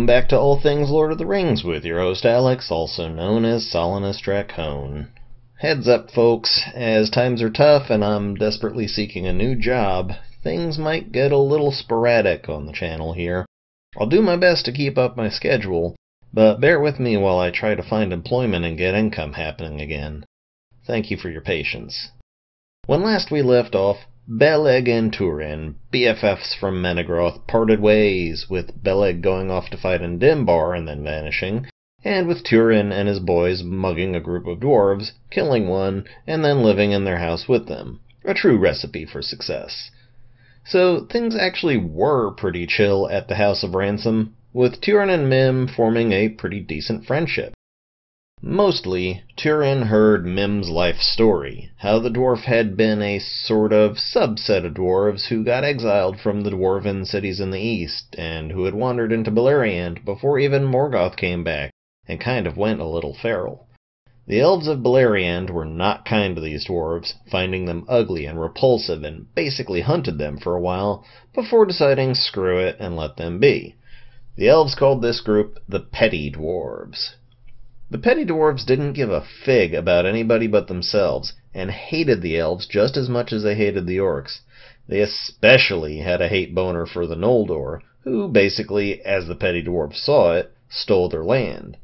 Welcome back to All Things Lord of the Rings with your host Alex, also known as Solanus Dracone. Heads up folks, as times are tough and I'm desperately seeking a new job, things might get a little sporadic on the channel here. I'll do my best to keep up my schedule, but bear with me while I try to find employment and get income happening again. Thank you for your patience. When last we left off, Beleg and Turin, BFFs from Menegroth, parted ways, with Beleg going off to fight in Dimbar and then vanishing, and with Turin and his boys mugging a group of dwarves, killing one, and then living in their house with them. A true recipe for success. So things actually were pretty chill at the House of Ransom, with Turin and Mim forming a pretty decent friendship. Mostly, Turin heard Mim's life story, how the dwarf had been a sort of subset of dwarves who got exiled from the dwarven cities in the east, and who had wandered into Beleriand before even Morgoth came back, and kind of went a little feral. The elves of Beleriand were not kind to these dwarves, finding them ugly and repulsive, and basically hunted them for a while, before deciding screw it and let them be. The elves called this group the Petty Dwarves. The Petty Dwarves didn't give a fig about anybody but themselves, and hated the elves just as much as they hated the orcs. They especially had a hate boner for the Noldor, who basically, as the Petty Dwarves saw it, stole their land.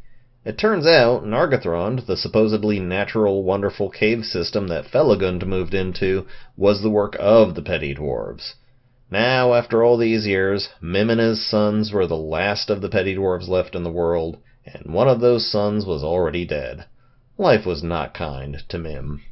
It turns out Nargothrond, the supposedly natural, wonderful cave system that Felagund moved into, was the work of the Petty Dwarves. Now, after all these years, Mim and his sons were the last of the Petty Dwarves left in the world, and one of those sons was already dead. Life was not kind to Mim.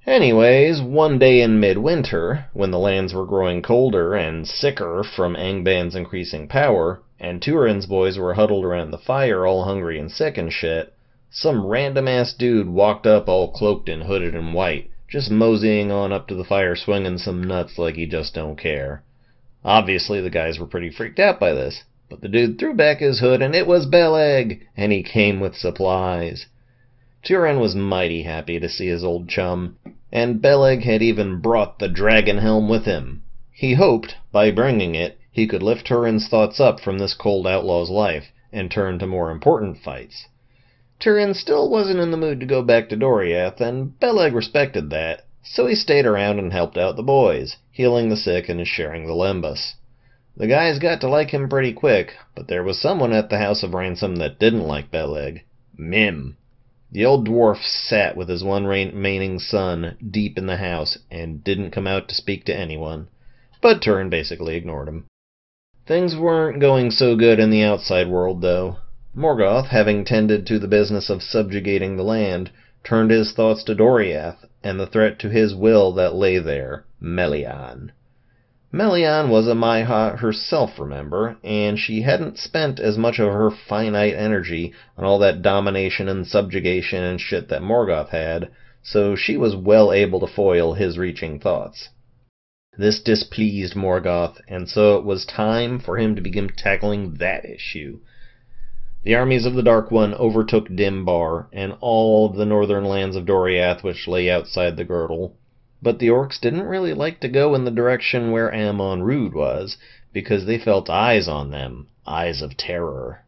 Anyways, one day in midwinter, when the lands were growing colder and sicker from Angban's increasing power, and Turin's boys were huddled around the fire all hungry and sick and shit, some random-ass dude walked up all cloaked and hooded in white, just moseying on up to the fire swinging some nuts like he just don't care. Obviously the guys were pretty freaked out by this, but the dude threw back his hood and it was Beleg, and he came with supplies. Turin was mighty happy to see his old chum, and Beleg had even brought the dragon helm with him. He hoped, by bringing it, he could lift Turin's thoughts up from this cold outlaw's life, and turn to more important fights. Turin still wasn't in the mood to go back to Doriath, and Beleg respected that, so he stayed around and helped out the boys, healing the sick and sharing the lembas. The guys got to like him pretty quick, but there was someone at the House of Ransom that didn't like Beleg. Mim. The old dwarf sat with his one remaining son deep in the house, and didn't come out to speak to anyone, but Turin basically ignored him. Things weren't going so good in the outside world, though. Morgoth, having tended to the business of subjugating the land, turned his thoughts to Doriath, and the threat to his will that lay there, Melian. Melian was a Maiha herself, remember, and she hadn't spent as much of her finite energy on all that domination and subjugation and shit that Morgoth had, so she was well able to foil his reaching thoughts. This displeased Morgoth, and so it was time for him to begin tackling that issue. The armies of the Dark One overtook Dimbar and all of the northern lands of Doriath which lay outside the girdle, but the orcs didn't really like to go in the direction where Amon-Rûd was, because they felt eyes on them, eyes of terror.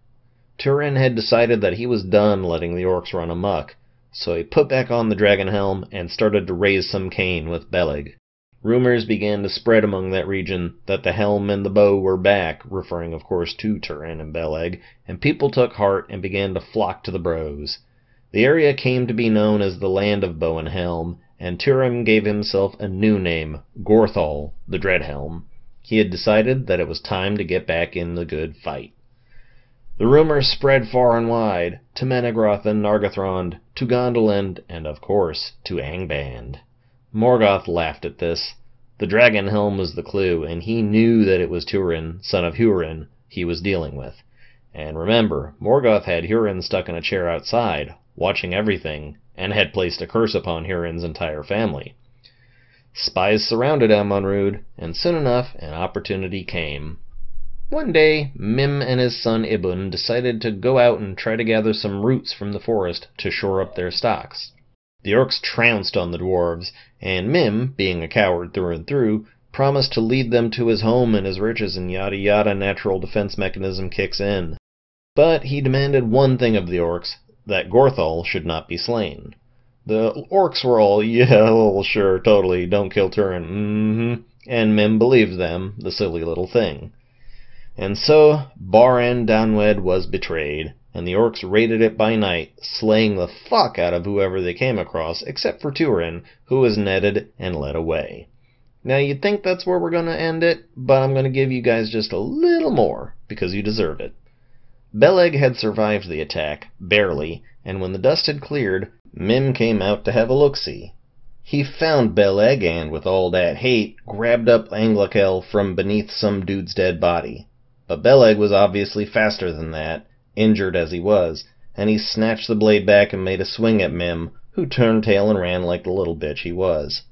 Turin had decided that he was done letting the orcs run amok, so he put back on the dragon helm and started to raise some Cain with Beleg. Rumors began to spread among that region that the helm and the bow were back, referring of course to Turin and Beleg, and people took heart and began to flock to the bros. The area came to be known as the Land of Bow and Helm, and Turin gave himself a new name, Gorthal, the Dreadhelm. He had decided that it was time to get back in the good fight. The rumors spread far and wide, to Menegroth and Nargothrond, to Gondolin, and of course to Angband. Morgoth laughed at this. The dragon helm was the clue, and he knew that it was Turin, son of Hurin, he was dealing with. And remember, Morgoth had Hurin stuck in a chair outside, watching everything, and had placed a curse upon Hurin's entire family. Spies surrounded Amon-Rûd, and soon enough an opportunity came. One day, Mim and his son Ibun decided to go out and try to gather some roots from the forest to shore up their stocks. The orcs trounced on the dwarves, and Mim, being a coward through and through, promised to lead them to his home and his riches, and yada yada natural defense mechanism kicks in. But he demanded one thing of the orcs, that Gorthal should not be slain. The orcs were all, yeah, well, sure, totally, don't kill Turin, and Mim believed them, the silly little thing. And so, Baran Danwed was betrayed, and the orcs raided it by night, slaying the fuck out of whoever they came across, except for Turin, who was netted and led away. Now, you'd think that's where we're going to end it, but I'm going to give you guys just a little more, because you deserve it. Beleg had survived the attack, barely, and when the dust had cleared, Mim came out to have a look-see. He found Beleg and, with all that hate, grabbed up Anglakel from beneath some dude's dead body. But Beleg was obviously faster than that, injured as he was, and he snatched the blade back and made a swing at Mim, who turned tail and ran like the little bitch he was.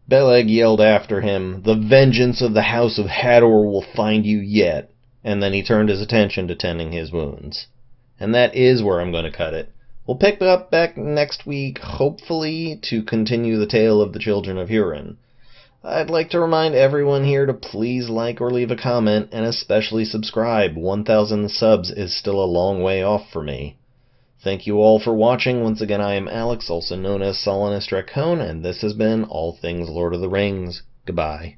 Beleg yelled after him, "The vengeance of the House of Hador will find you yet," and then he turned his attention to tending his wounds. And that is where I'm going to cut it. We'll pick up back next week, hopefully, to continue the tale of the children of Hurin. I'd like to remind everyone here to please like or leave a comment, and especially subscribe. 1,000 subs is still a long way off for me. Thank you all for watching. Once again, I am Alex, also known as Solanus Dracone, and this has been All Things Lord of the Rings. Goodbye.